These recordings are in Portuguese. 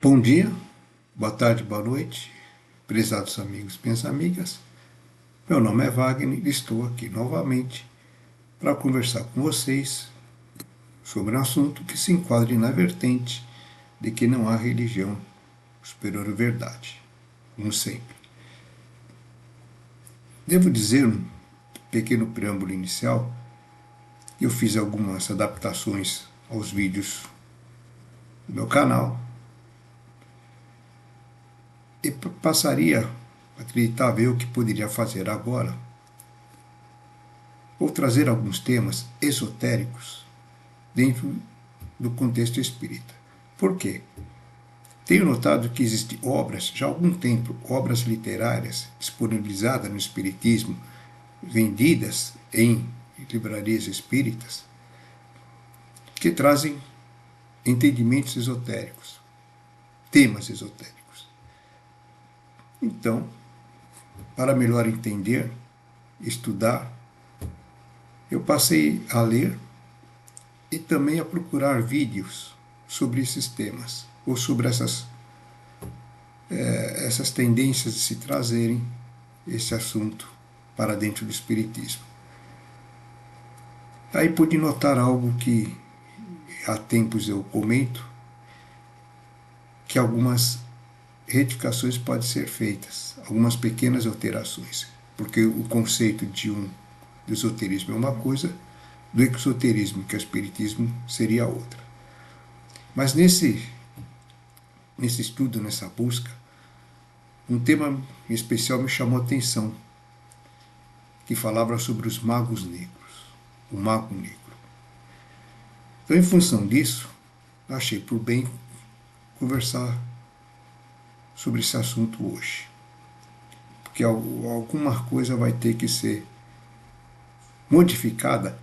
Bom dia, boa tarde, boa noite, prezados amigos e minhas amigas. Meu nome é Wagner e estou aqui novamente para conversar com vocês sobre um assunto que se enquadre na vertente de que não há religião superior à verdade, como sempre. Devo dizer, um pequeno preâmbulo inicial, que eu fiz algumas adaptações aos vídeos do meu canal e passaria a acreditar ver o que poderia fazer agora. Vou trazer alguns temas esotéricos dentro do contexto espírita. Por quê? Tenho notado que existem obras, já há algum tempo, obras literárias disponibilizadas no Espiritismo, vendidas em livrarias espíritas, que trazem entendimentos esotéricos, temas esotéricos. Então, para melhor entender, estudar, eu passei a ler e também a procurar vídeos sobre esses temas, ou sobre essas tendências de se trazerem esse assunto para dentro do Espiritismo. Aí pude notar algo que há tempos eu comento, que algumas retificações podem ser feitas, algumas pequenas alterações, porque o conceito do esoterismo é uma coisa, do exoterismo, que é o Espiritismo, seria outra. Mas nesse estudo, nessa busca, um tema em especial me chamou a atenção, que falava sobre os magos negros, o mago negro. Então, em função disso, achei por bem conversar sobre esse assunto hoje, porque alguma coisa vai ter que ser modificada,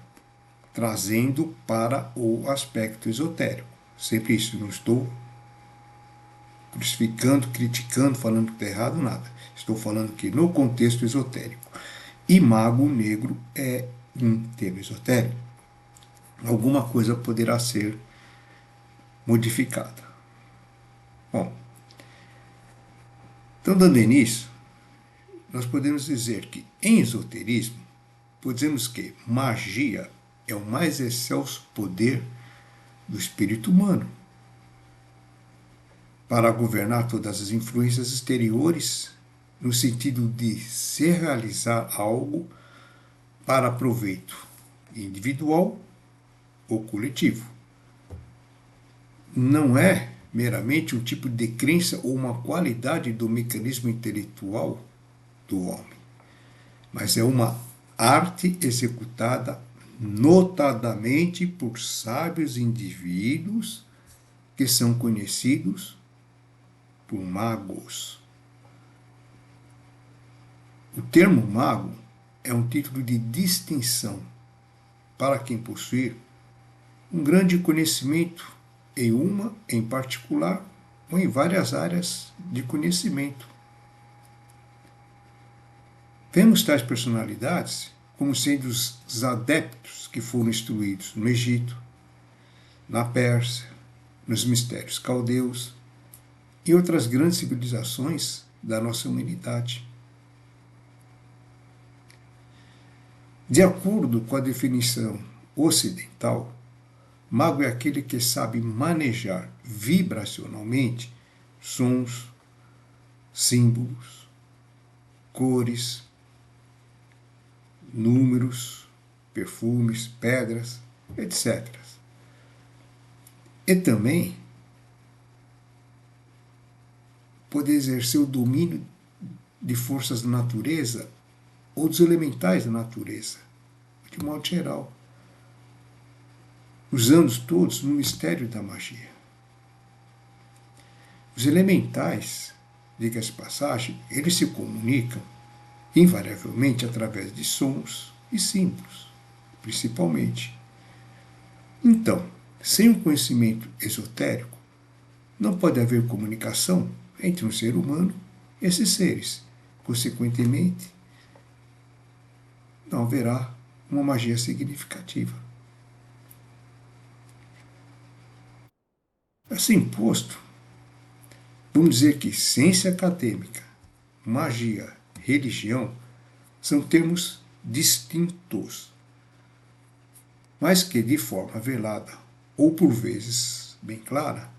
trazendo para o aspecto esotérico. Sempre isso, não estou crucificando, criticando, falando que está errado, nada. Estou falando que no contexto esotérico. E mago negro é um tema esotérico. Alguma coisa poderá ser modificada. Bom, então, dando início, nós podemos dizer que em esoterismo, podemos que magia é o mais excelso poder do espírito humano para governar todas as influências exteriores, no sentido de se realizar algo para proveito individual ou coletivo. Não é meramente um tipo de crença ou uma qualidade do mecanismo intelectual do homem, mas é uma arte executada notadamente por sábios indivíduos que são conhecidos por magos. O termo mago é um título de distinção para quem possui um grande conhecimento em uma em particular ou em várias áreas de conhecimento. Vemos tais personalidades como sendo os adeptos que foram instruídos no Egito, na Pérsia, nos mistérios caldeus e outras grandes civilizações da nossa humanidade. De acordo com a definição ocidental, mago é aquele que sabe manejar vibracionalmente sons, símbolos, cores, números, perfumes, pedras, etc. E também poder exercer o domínio de forças da natureza ou dos elementais da natureza, de modo geral, usando-os todos no mistério da magia. Os elementais, diga-se passagem, eles se comunicam invariavelmente através de sons e símbolos, principalmente. Então, sem um conhecimento esotérico, não pode haver comunicação entre um ser humano e esses seres. Consequentemente, não haverá uma magia significativa. Assim posto, Vamos dizer que ciência acadêmica, magia, religião são termos distintos, mas que de forma velada ou por vezes bem clara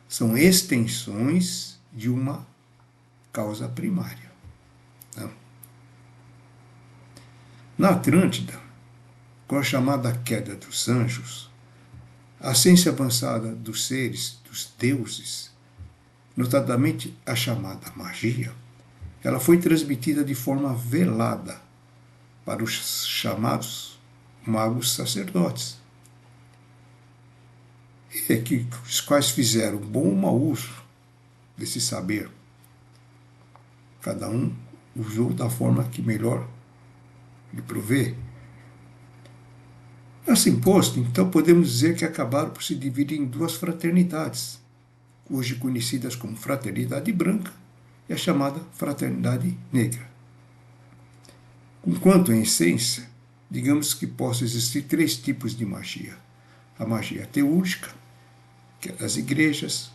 são extensões de uma causa primária. Tá? Na Atlântida, com a chamada queda dos anjos, a ciência avançada dos seres, dos deuses, notadamente a chamada magia, ela foi transmitida de forma velada para os chamados magos sacerdotes, os quais fizeram bom ou mau uso desse saber. Cada um usou da forma que melhor lhe provê. Assim posto, então podemos dizer que acabaram por se dividir em duas fraternidades, hoje conhecidas como Fraternidade Branca e a chamada Fraternidade Negra. Enquanto em essência, digamos que possa existir três tipos de magia. A magia teúrgica, que é das igrejas,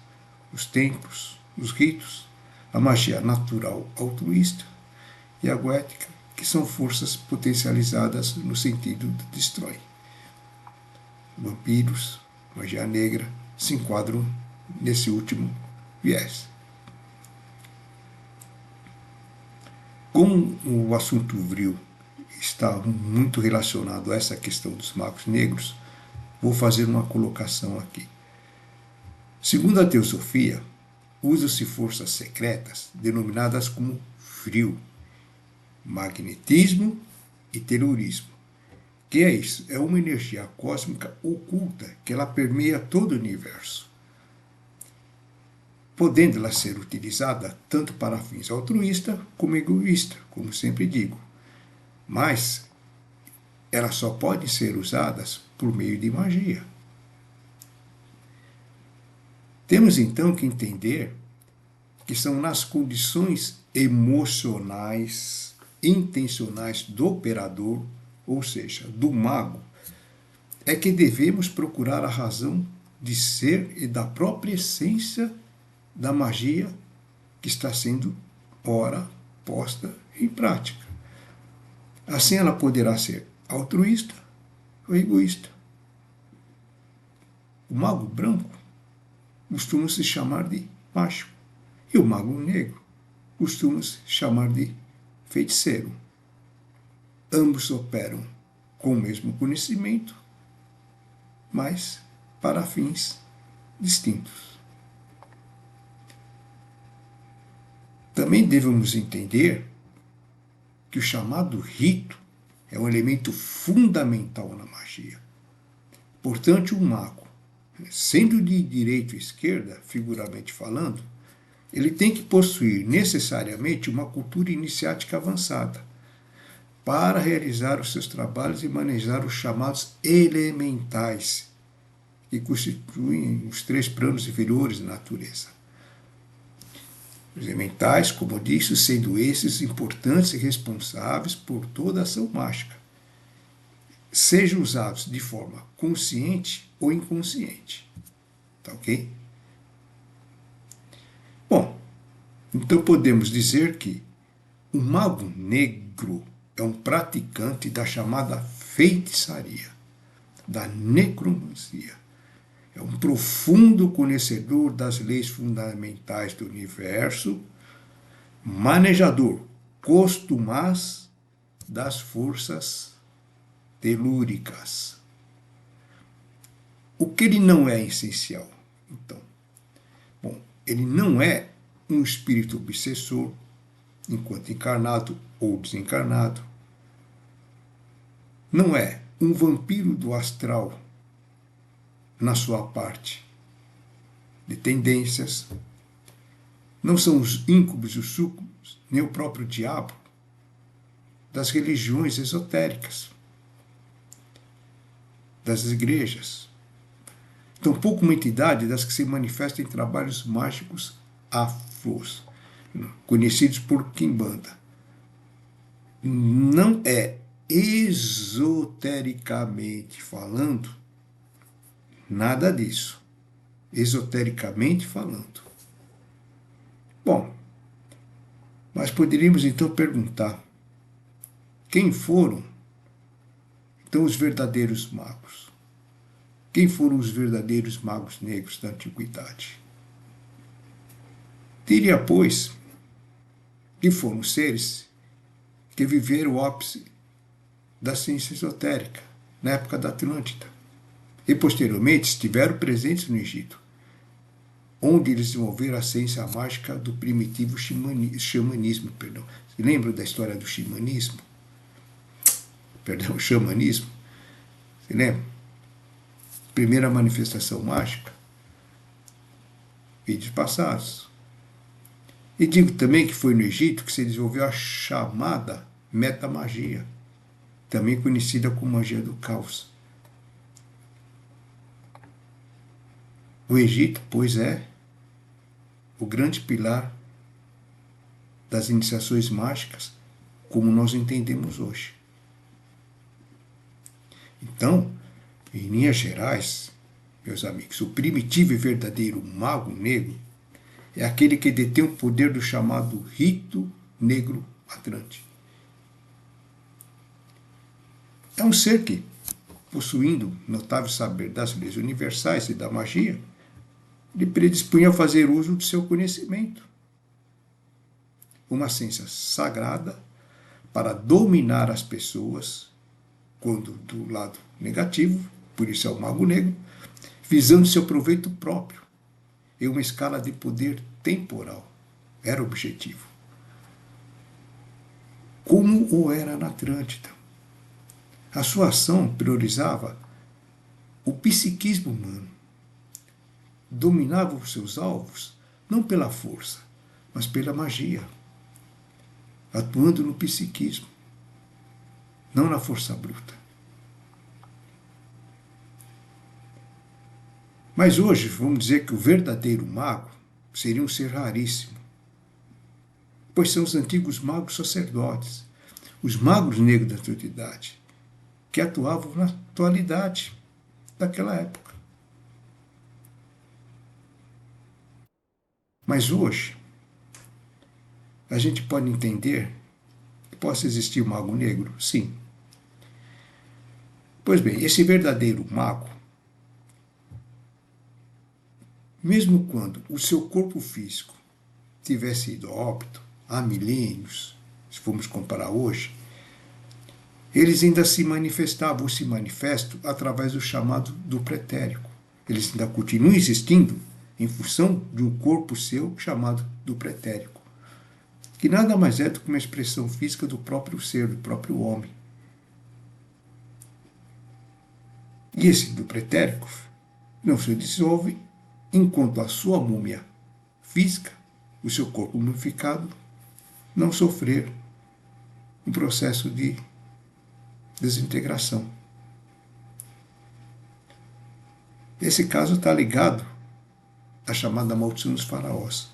os templos, os ritos, a magia natural altruísta e a goética, que são forças potencializadas no sentido de destrói. Vampiros, magia negra, se enquadram nesse último viés. Como o assunto vril está muito relacionado a essa questão dos magos negros, vou fazer uma colocação aqui. Segundo a teosofia, usam-se forças secretas denominadas como vril, magnetismo e terrorismo. Que é isso? É uma energia cósmica oculta que ela permeia todo o universo, podendo ela ser utilizada tanto para fins altruístas como egoístas, como sempre digo. Mas elas só podem ser usadas por meio de magia. Temos então que entender que são nas condições emocionais, intencionais do operador, ou seja, do mago, é que devemos procurar a razão de ser e da própria essência da magia que está sendo, ora, posta em prática. Assim ela poderá ser altruísta ou egoísta. O mago branco costuma se chamar de mágico e o mago negro costuma se chamar de feiticeiro. Ambos operam com o mesmo conhecimento, mas para fins distintos. Também devemos entender que o chamado rito é um elemento fundamental na magia. Portanto, o mago, sendo de direita ou esquerda, figuramente falando, ele tem que possuir necessariamente uma cultura iniciática avançada para realizar os seus trabalhos e manejar os chamados elementais, que constituem os três planos inferiores da natureza. Os elementais, como disse, sendo esses importantes e responsáveis por toda a ação mágica, sejam usados de forma consciente ou inconsciente. Tá ok? Bom, então podemos dizer que o mago negro é um praticante da chamada feitiçaria, da necromancia. É um profundo conhecedor das leis fundamentais do universo, manejador costumaz das forças telúricas. O que ele não é essencial, então? Bom, ele não é um espírito obsessor, enquanto encarnado ou desencarnado. Não é um vampiro do astral na sua parte de tendências. Não são os íncubos e os súcubos, nem o próprio diabo das religiões esotéricas, das igrejas. Tampouco uma entidade das que se manifestam em trabalhos mágicos afros, conhecidos por Quimbanda. Não é, esotericamente falando, nada disso. Esotericamente falando. Mas poderíamos então perguntar: quem foram então os verdadeiros magos? Quem foram os verdadeiros magos negros da antiguidade? Diria, pois, que foram seres que viveram o ápice da ciência esotérica na época da Atlântida e posteriormente estiveram presentes no Egito, onde eles desenvolveram a ciência mágica do primitivo xamanismo. Se lembram da história do xamanismo? Xamanismo? Se lembra? Primeira manifestação mágica? Vídeos passados. E digo também que foi no Egito que se desenvolveu a chamada metamagia, também conhecida como magia do caos. O Egito, pois, é o grande pilar das iniciações mágicas, como nós entendemos hoje. Então, em linhas gerais, meus amigos, o primitivo e verdadeiro mago negro é aquele que detém o poder do chamado rito negro atlante. É um ser que, possuindo notável saber das leis universais e da magia, lhe predispunha a fazer uso do seu conhecimento. Uma ciência sagrada para dominar as pessoas, quando do lado negativo, por isso é o mago negro, visando seu proveito próprio, em uma escala de poder temporal. Era o objetivo. Como o era na Atlântida. A sua ação priorizava o psiquismo humano. Dominava os seus alvos não pela força, mas pela magia, atuando no psiquismo, não na força bruta. Mas hoje, vamos dizer que o verdadeiro mago seria um ser raríssimo, pois são os antigos magos sacerdotes, os magos negros da antiguidade, que atuavam na atualidade daquela época. Mas hoje, a gente pode entender que possa existir um mago negro? Sim. Pois bem, esse verdadeiro mago, mesmo quando o seu corpo físico tivesse ido a óbito há milênios, se formos comparar hoje, eles ainda se manifestavam ou se manifestam através do chamado do pretérico. Eles ainda continuam existindo em função de um corpo seu chamado do pretérico, que nada mais é do que uma expressão física do próprio ser, do próprio homem. E esse do pretérico não se dissolve enquanto a sua múmia física, o seu corpo mumificado, não sofrer um processo de desintegração. Esse caso está ligado à chamada maldição dos faraós.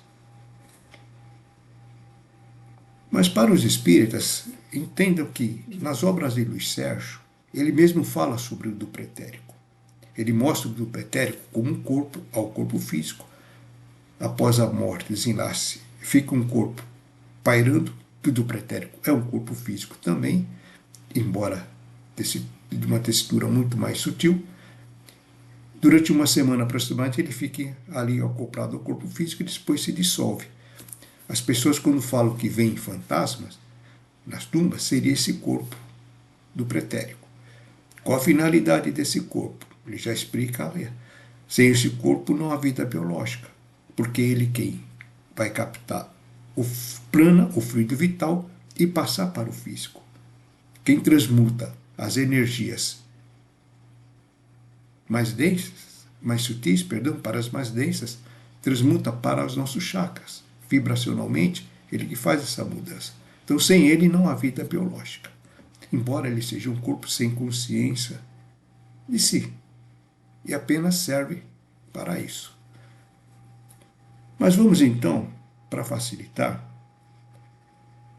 Mas para os espíritas, entendam que nas obras de Luiz Sérgio, ele mesmo fala sobre o do pretérico. Ele mostra o do pretérico como um corpo ao corpo físico. Após a morte, desenlace, fica um corpo pairando, que o do pretérico é um corpo físico também, embora de uma textura muito mais sutil. Durante uma semana aproximadamente, ele fica ali acoplado ao corpo físico e depois se dissolve. As pessoas, quando falam que veem fantasmas nas tumbas, seria esse corpo do pretérico. Qual a finalidade desse corpo? Ele já explica ali. Sem esse corpo não há vida biológica, porque ele quem vai captar o prana, o fluido vital, e passar para o físico. Quem transmuta as energias mais densas, mais sutis, para as mais densas, transmuta para os nossos chakras. Vibracionalmente, ele que faz essa mudança. Então, sem ele não há vida biológica. Embora ele seja um corpo sem consciência de si. E apenas serve para isso. Mas vamos então, para facilitar,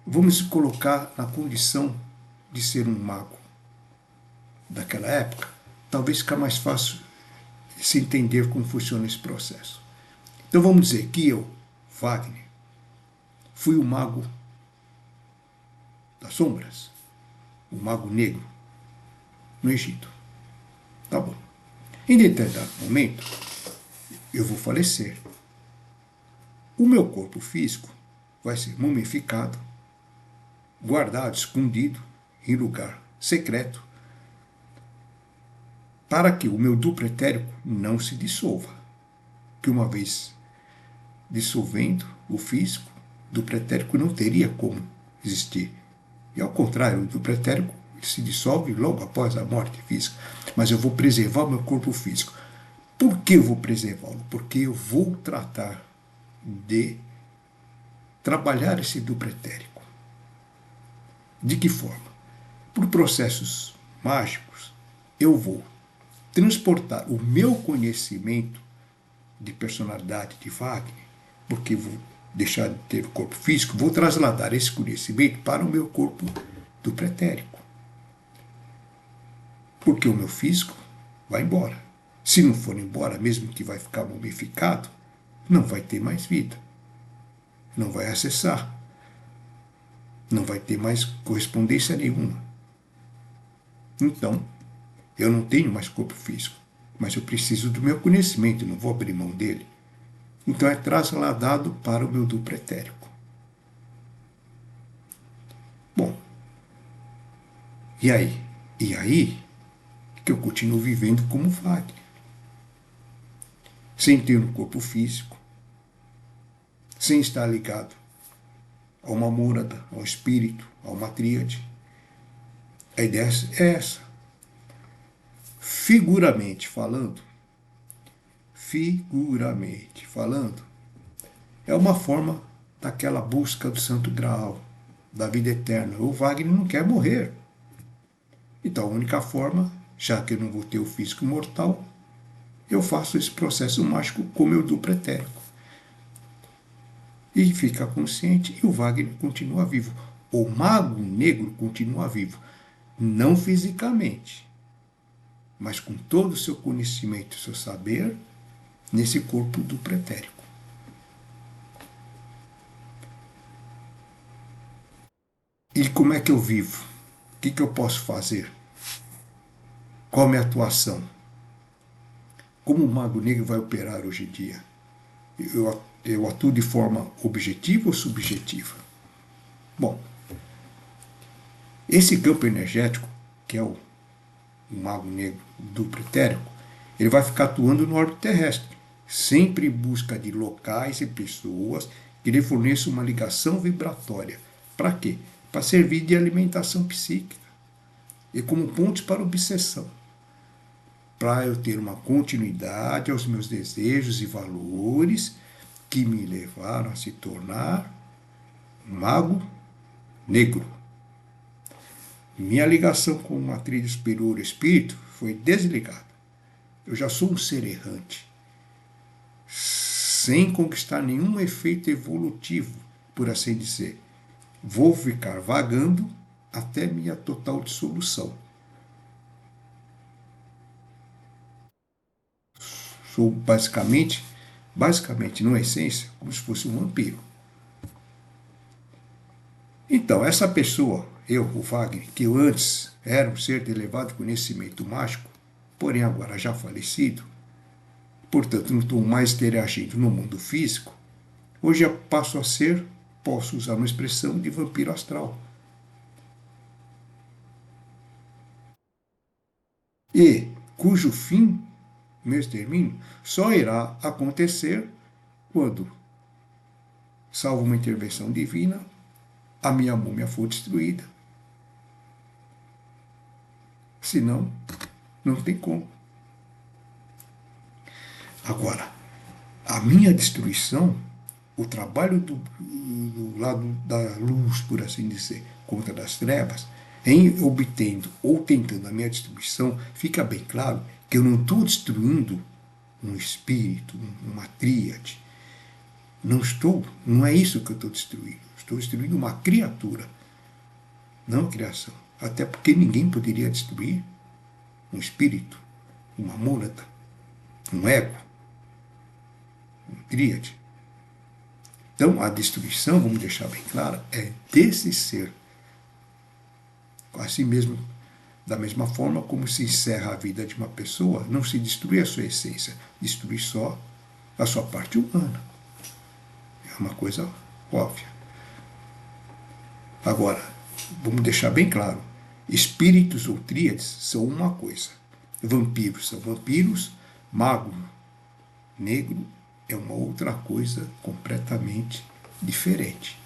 vamos colocar na condição de ser um mago daquela época. Talvez fique mais fácil se entender como funciona esse processo. Então vamos dizer que eu, Wagner, fui o mago das sombras, o mago negro, no Egito. Tá bom. Em determinado momento, eu vou falecer. O meu corpo físico vai ser mumificado, guardado, escondido, em lugar secreto, para que o meu duplo etérico não se dissolva. Que uma vez dissolvendo o físico, o duplo etérico não teria como existir. E ao contrário, o duplo etérico se dissolve logo após a morte física. Mas eu vou preservar o meu corpo físico. Por que eu vou preservá-lo? Porque eu vou tratar de trabalhar esse duplo etérico. De que forma? Por processos mágicos, eu vou transportar o meu conhecimento de personalidade de Wagner, porque vou deixar de ter o corpo físico, vou trasladar esse conhecimento para o meu corpo do pretérico. Porque o meu físico vai embora. Se não for embora, mesmo que vai ficar mumificado, não vai ter mais vida. Não vai acessar. Não vai ter mais correspondência nenhuma. Então, eu não tenho mais corpo físico, mas eu preciso do meu conhecimento, não vou abrir mão dele. Então é trasladado para o meu duplo etérico. Bom, e aí? E aí que eu continuo vivendo como Wagner. Sem ter um corpo físico, sem estar ligado a uma mônada, ao espírito, a uma tríade. A ideia é essa. Figuramente falando, é uma forma daquela busca do Santo Graal, da vida eterna. O Wagner não quer morrer. Então, a única forma, já que eu não vou ter o físico mortal, eu faço esse processo mágico com o meu duplo etérico. E fica consciente e o Wagner continua vivo. O mago negro continua vivo. Não fisicamente, mas com todo o seu conhecimento, o seu saber, nesse corpo duplo etérico. E como é que eu vivo? O que eu posso fazer? Qual a minha atuação? Como o mago negro vai operar hoje em dia? Eu atuo de forma objetiva ou subjetiva? Bom, esse campo energético, que é o mago negro duplo etérico, ele vai ficar atuando no órbito terrestre, sempre em busca de locais e pessoas que lhe forneçam uma ligação vibratória. Para quê? Para servir de alimentação psíquica e como pontos para obsessão. Para eu ter uma continuidade aos meus desejos e valores que me levaram a se tornar um mago negro. Minha ligação com uma trilha superior espírito foi desligada. Eu já sou um ser errante, sem conquistar nenhum efeito evolutivo, por assim dizer. Vou ficar vagando até minha total dissolução. Sou basicamente, numa essência, como se fosse um vampiro. Então, essa pessoa, eu, o Wagner, que eu antes era um ser de elevado conhecimento mágico, porém agora já falecido, portanto não estou mais interagindo no mundo físico, hoje eu passo a ser, posso usar uma expressão de vampiro astral. E cujo fim, meu extermínio, só irá acontecer quando, salvo uma intervenção divina, a minha múmia for destruída. Senão, não tem como. Agora, a minha destruição, o trabalho do lado da luz, por assim dizer, contra das trevas, em obtendo ou tentando a minha destruição, fica bem claro que eu não estou destruindo um espírito, uma tríade. Não é isso que eu estou destruindo. Estou destruindo uma criatura, não a criação. Até porque ninguém poderia destruir um espírito, uma mônada, um ego, uma tríade. Então, a destruição, vamos deixar bem claro, é desse ser Assim mesmo, da mesma forma como se encerra a vida de uma pessoa, não se destrui a sua essência, destrui só a sua parte humana. É uma coisa óbvia. Agora, vamos deixar bem claro, espíritos ou tríades são uma coisa. Vampiros são vampiros, mago negro é uma outra coisa completamente diferente.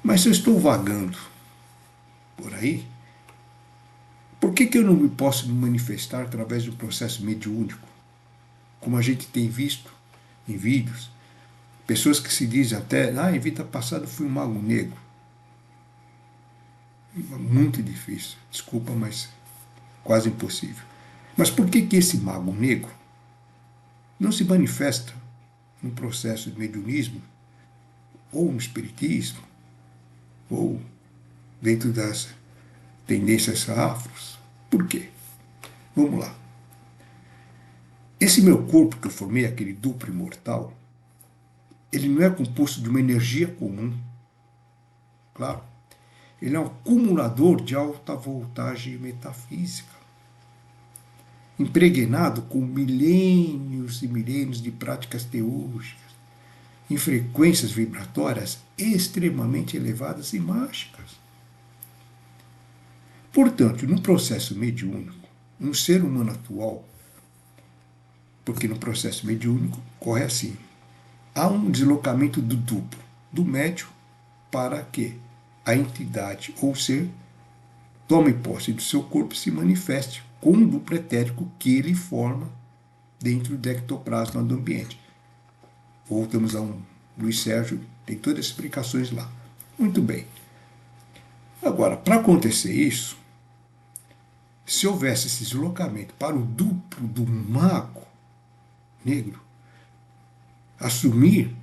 Mas se eu estou vagando por aí, por que eu não me posso me manifestar através de um processo mediúnico? Como a gente tem visto em vídeos, pessoas que se dizem até, em vida passada eu fui um mago negro. Muito difícil, desculpa, mas quase impossível. Mas por que esse mago negro não se manifesta no processo de mediunismo, ou no espiritismo, ou dentro das tendências afros? Por quê? Vamos lá. Esse meu corpo que eu formei, aquele duplo imortal, ele não é composto de uma energia comum. Claro. Ele é um acumulador de alta voltagem metafísica, impregnado com milênios e milênios de práticas teúrgicas, em frequências vibratórias extremamente elevadas e mágicas. Portanto, no processo mediúnico, um ser humano atual, porque no processo mediúnico corre assim, há um deslocamento do duplo, do médium, para que a entidade ou ser tome posse do seu corpo e se manifeste com um duplo etérico que ele forma dentro do ectoplasma do ambiente. Voltamos a um Luiz Sérgio, tem todas as explicações lá. Muito bem. Agora, para acontecer isso, se houvesse esse deslocamento para o duplo do mago negro assumir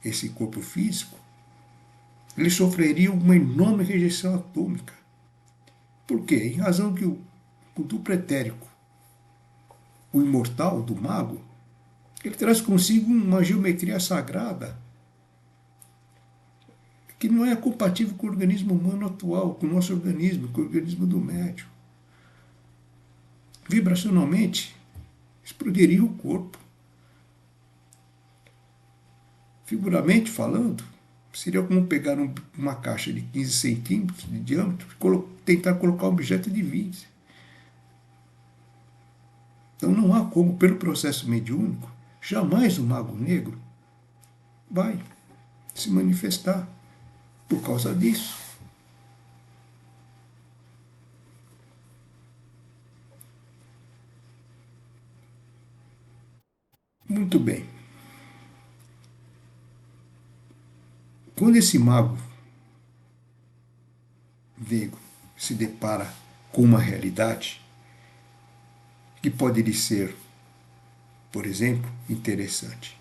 esse corpo físico, ele sofreria uma enorme rejeição atômica. Por quê? Em razão que o duplo etérico, o imortal do mago, ele traz consigo uma geometria sagrada que não é compatível com o organismo humano atual, com o nosso organismo, com o organismo do médium. Vibracionalmente, explodiria o corpo. Figuramente falando, seria como pegar uma caixa de 15 centímetros de diâmetro e tentar colocar um objeto de 20. Então não há como, pelo processo mediúnico, jamais o mago negro vai se manifestar por causa disso. Muito bem. Quando esse mago negro se depara com uma realidade que pode lhe ser, por exemplo, interessante.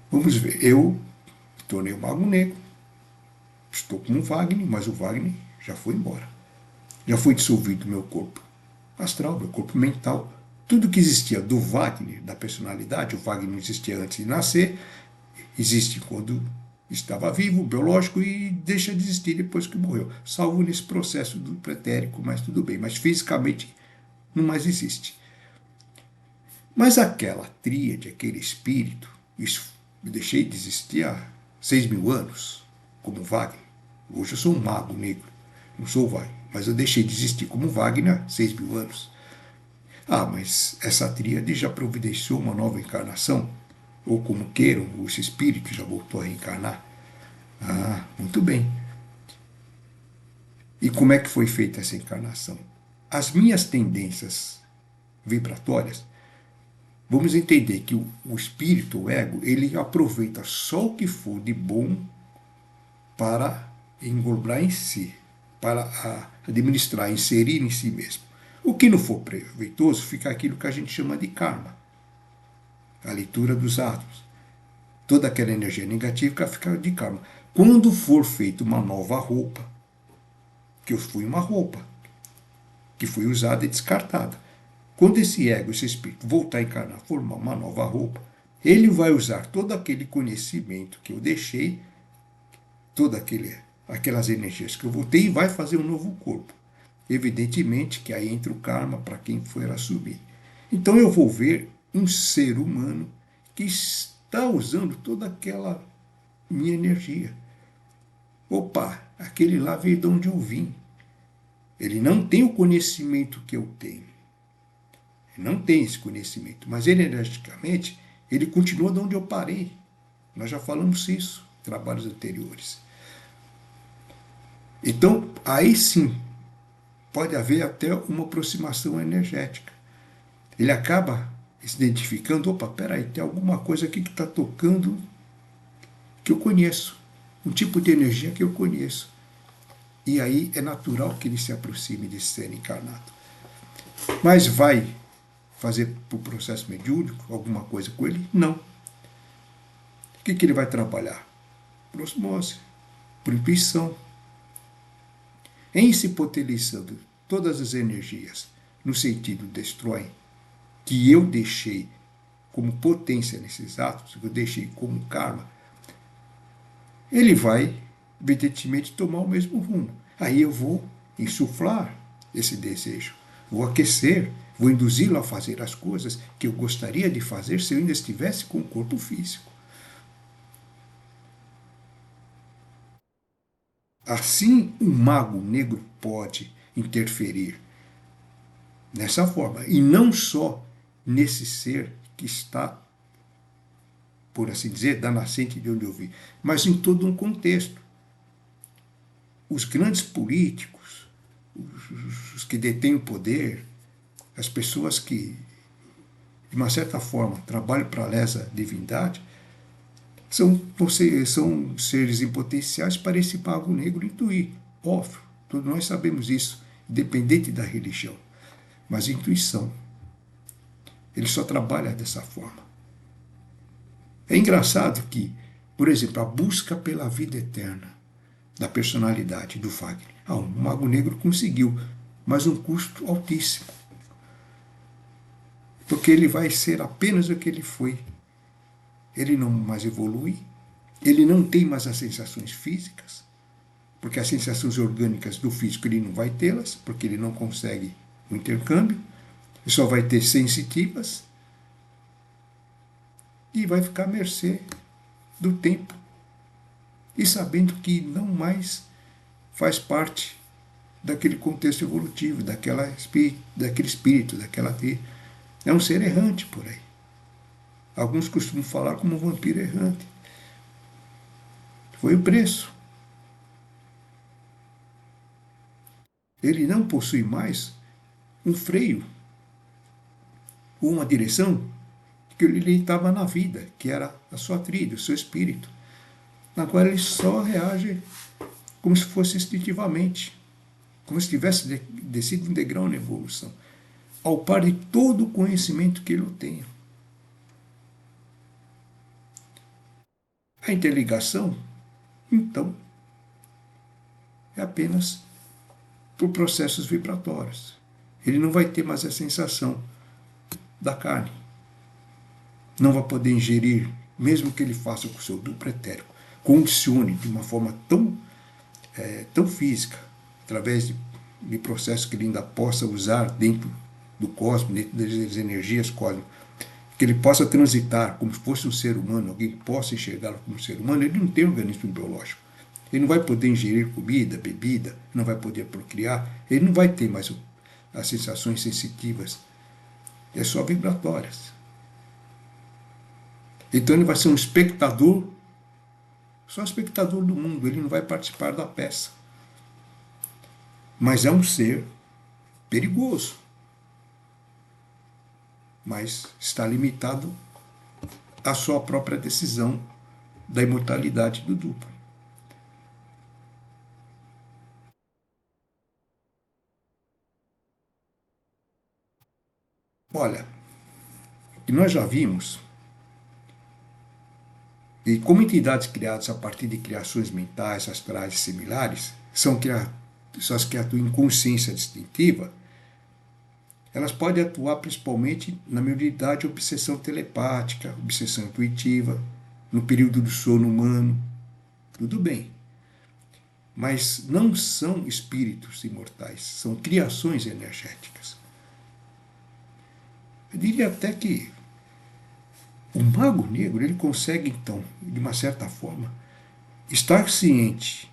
Vamos ver, eu tornei o mago negro, estou como um Wagner, mas o Wagner já foi embora. Já foi dissolvido o meu corpo astral, meu corpo mental. Tudo que existia do Wagner, da personalidade, o Wagner não existia antes de nascer, existe quando estava vivo, biológico, e deixa de existir depois que morreu. Salvo nesse processo do pretérico, mas tudo bem. Mas fisicamente não mais existe. Mas aquela tríade, aquele espírito, isso eu deixei de existir há 6.000 anos, como Wagner. Hoje eu sou um mago negro, não sou o Wagner, mas eu deixei de existir como Wagner há 6.000 anos. Mas essa tríade já providenciou uma nova encarnação? Ou como queiram, esse espírito já voltou a reencarnar? Muito bem. E como é que foi feita essa encarnação? As minhas tendências vibratórias, vamos entender que o espírito, o ego, ele aproveita só o que for de bom para englobar em si, para administrar, inserir em si mesmo. O que não for proveitoso fica aquilo que a gente chama de karma, a leitura dos atos. Toda aquela energia negativa fica de karma. Quando for feita uma nova roupa, que eu fui uma roupa, que foi usada e descartada. Quando esse ego, esse espírito, voltar a encarnar, formar uma nova roupa, ele vai usar todo aquele conhecimento que eu deixei, todas aquelas energias que eu voltei e vai fazer um novo corpo. Evidentemente que aí entra o karma para quem for assumir. Então eu vou ver um ser humano que está usando toda aquela minha energia. Opa, aquele lá veio de onde eu vim. Ele não tem o conhecimento que eu tenho. Ele não tem esse conhecimento, mas energeticamente ele continua de onde eu parei. Nós já falamos isso em trabalhos anteriores. Então, aí sim, pode haver até uma aproximação energética. Ele acaba se identificando, opa, peraí, tem alguma coisa aqui que está tocando que eu conheço, um tipo de energia que eu conheço. E aí é natural que ele se aproxime desse ser encarnado. Mas vai fazer para o processo mediúnico alguma coisa com ele? Não. O que ele vai trabalhar? Por osmose, por intuição. Em se potencializando todas as energias no sentido destrói, que eu deixei como potência nesses atos, que eu deixei como karma, ele vai, evidentemente, tomar o mesmo rumo. Aí eu vou insuflar esse desejo, vou aquecer, vou induzi-lo a fazer as coisas que eu gostaria de fazer se eu ainda estivesse com o corpo físico. Assim, um mago negro pode interferir nessa forma, e não só nesse ser que está, por assim dizer, da nascente de onde eu vi, mas em todo um contexto. Os grandes políticos, os que detêm o poder, as pessoas que, de uma certa forma, trabalham para a lesa divindade, são seres em potenciais para esse mago negro intuir. Óbvio, todos nós sabemos isso, independente da religião. Mas intuição, ele só trabalha dessa forma. É engraçado que, por exemplo, a busca pela vida eterna da personalidade do Fagner. O Mago Negro conseguiu, mas um custo altíssimo. Porque ele vai ser apenas o que ele foi. Ele não mais evolui, ele não tem mais as sensações físicas, porque as sensações orgânicas do físico ele não vai tê-las, porque ele não consegue o intercâmbio, ele só vai ter sensitivas e vai ficar à mercê do tempo. E sabendo que não mais faz parte daquele contexto evolutivo, daquele espírito, daquela ter. É um ser errante por aí. Alguns costumam falar como um vampiro errante. Foi o preço. Ele não possui mais um freio ou uma direção que ele estava na vida, que era a sua trilha, o seu espírito. Agora ele só reage como se fosse instintivamente, como se tivesse descido um degrau na evolução, ao par de todo o conhecimento que ele tem. A interligação, então, é apenas por processos vibratórios. Ele não vai ter mais a sensação da carne. Não vai poder ingerir, mesmo que ele faça com o seu duplo etérico, condicione de uma forma tão física, através de processos que ele ainda possa usar dentro do cosmos, dentro das energias cósmicas, que ele possa transitar como se fosse um ser humano, alguém que possa enxergá-lo como um ser humano, ele não tem organismo biológico. Ele não vai poder ingerir comida, bebida, não vai poder procriar, ele não vai ter mais as sensações sensitivas, é só vibratórias. Então ele vai ser um espectador, só espectador do mundo, ele não vai participar da peça. Mas é um ser perigoso. Mas está limitado à sua própria decisão da imortalidade do duplo. Olha, e nós já vimos, e como entidades criadas a partir de criações mentais, astrais e similares, são as que atuam em consciência distintiva, elas podem atuar principalmente na mediunidade de obsessão telepática, obsessão intuitiva, no período do sono humano, tudo bem. mas não são espíritos imortais, são criações energéticas. Eu diria até que o mago negro, ele consegue, então, de uma certa forma, estar ciente,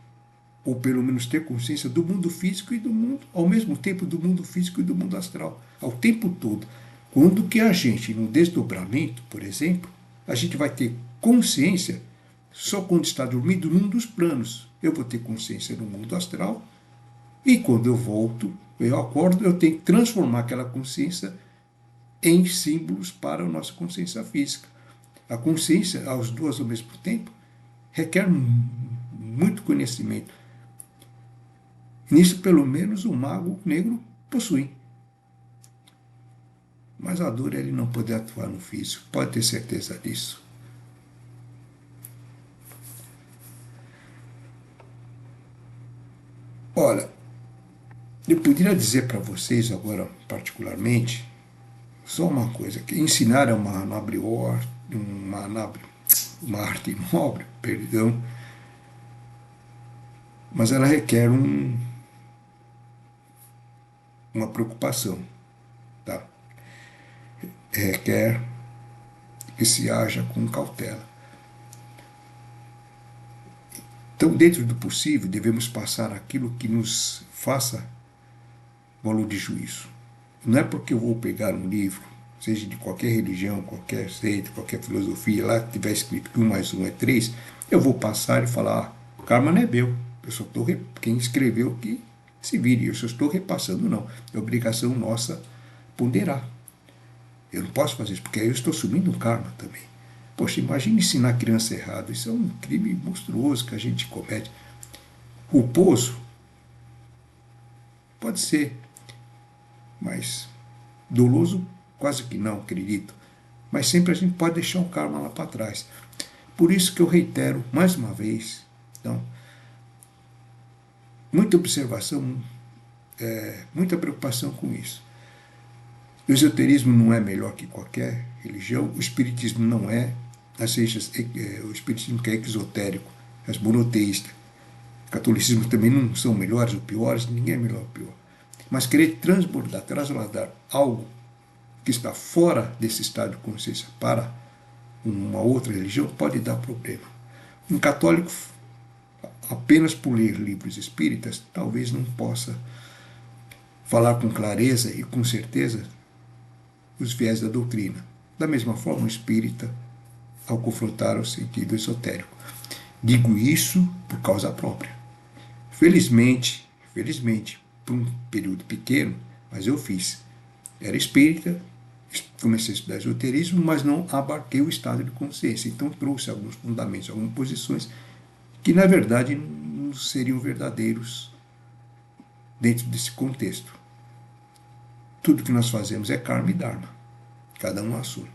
ou pelo menos ter consciência do mundo físico e do mundo, ao mesmo tempo do mundo físico e do mundo astral, ao tempo todo. Quando que a gente, no desdobramento, por exemplo, a gente vai ter consciência só quando está dormindo num dos planos. Eu vou ter consciência no mundo astral e quando eu volto, eu acordo, eu tenho que transformar aquela consciência em símbolos para a nossa consciência física. A consciência, as duas ao mesmo tempo, requer muito conhecimento. Nisso, pelo menos, o mago negro possui. Mas a dor é ele não poder atuar no físico, pode ter certeza disso. Olha, eu poderia dizer para vocês agora, particularmente, só uma coisa, que ensinar é uma nobre uma arte nobre, perdão, mas ela requer uma preocupação, tá? Requer que se haja com cautela. Então, dentro do possível, devemos passar aquilo que nos faça valor de juízo. Não é porque eu vou pegar um livro, seja de qualquer religião, qualquer seita, qualquer filosofia, lá que tiver escrito que 1 mais 1 é 3, eu vou passar e falar, o karma não é meu, eu só estou quem escreveu que se vire, eu só estou repassando, não. É obrigação nossa ponderar. Eu não posso fazer isso, porque aí eu estou assumindo um karma também. Poxa, imagine ensinar a criança errado, isso é um crime monstruoso que a gente comete. Culposo? Pode ser, mas doloso quase que não, acredito. Mas sempre a gente pode deixar o karma lá para trás. Por isso que eu reitero mais uma vez, então, muita observação, muita preocupação com isso. O esoterismo não é melhor que qualquer religião, o espiritismo não é, o espiritismo que é exotérico, é monoteísta. O catolicismo também não são melhores ou piores, ninguém é melhor ou pior. Mas querer transbordar, trasladar algo que está fora desse estado de consciência para uma outra religião pode dar problema. Um católico, apenas por ler livros espíritas, talvez não possa falar com clareza e com certeza os viés da doutrina. Da mesma forma, o espírita, ao confrontar o sentido esotérico. Digo isso por causa própria. Felizmente, por um período pequeno, mas eu fiz. Era espírita, comecei a estudar esoterismo, mas não abarquei o estado de consciência. Então trouxe alguns fundamentos, algumas posições que, na verdade, não seriam verdadeiros dentro desse contexto. Tudo que nós fazemos é karma e dharma. Cada um assume.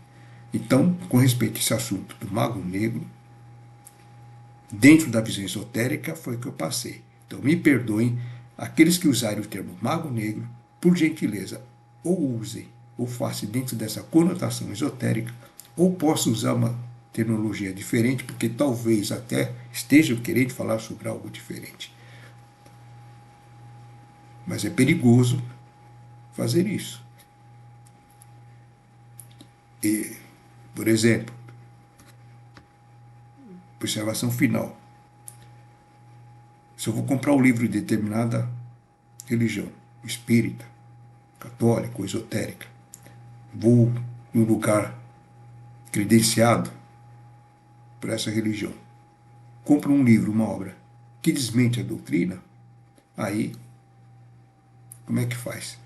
Então, com respeito a esse assunto do mago negro, dentro da visão esotérica foi que eu passei. Então, me perdoem aqueles que usarem o termo mago negro, por gentileza, ou usem, ou façam dentro dessa conotação esotérica, ou posso usar uma terminologia diferente, porque talvez até estejam querendo falar sobre algo diferente. Mas é perigoso fazer isso. E, por exemplo, observação final. Se eu vou comprar um livro de determinada religião, espírita, católica ou esotérica, vou em um lugar credenciado por essa religião, compro um livro, uma obra que desmente a doutrina, aí como é que faz?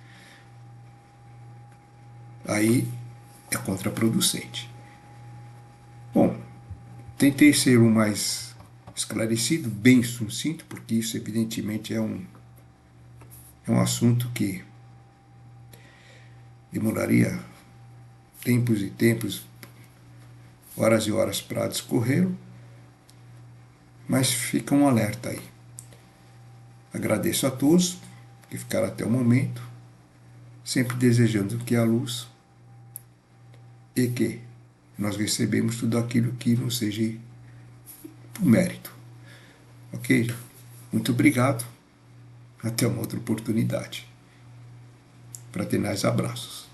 Aí é contraproducente. Bom, tentei ser o mais esclarecido, bem sucinto, porque isso evidentemente é um assunto que demoraria tempos e tempos, horas e horas para discorrer, mas fica um alerta aí. Agradeço a todos que ficaram até o momento, sempre desejando que a luz e que nós recebemos tudo aquilo que nos seja por mérito. Ok? Muito obrigado. Até uma outra oportunidade. Fraternais abraços.